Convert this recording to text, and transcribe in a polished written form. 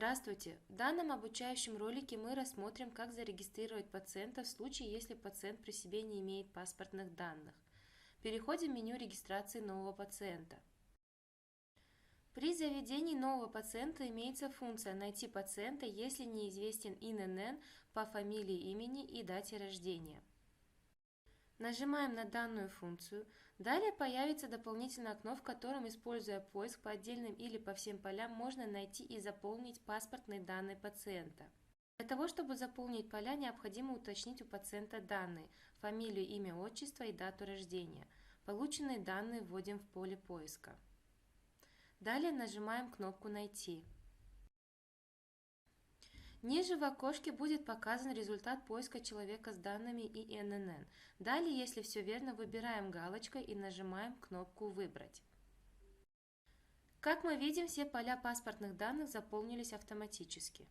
Здравствуйте! В данном обучающем ролике мы рассмотрим, как зарегистрировать пациента в случае, если пациент при себе не имеет паспортных данных. Переходим в меню регистрации нового пациента. При заведении нового пациента имеется функция «Найти пациента, если неизвестен ИНН по фамилии, имени и дате рождения». Нажимаем на данную функцию. Далее появится дополнительное окно, в котором, используя поиск по отдельным или по всем полям, можно найти и заполнить паспортные данные пациента. Для того, чтобы заполнить поля, необходимо уточнить у пациента данные: фамилию, имя, отчество и дату рождения. Полученные данные вводим в поле поиска. Далее нажимаем кнопку «Найти». Ниже в окошке будет показан результат поиска человека с данными ИНН. Далее, если все верно, выбираем галочкой и нажимаем кнопку «Выбрать». Как мы видим, все поля паспортных данных заполнились автоматически.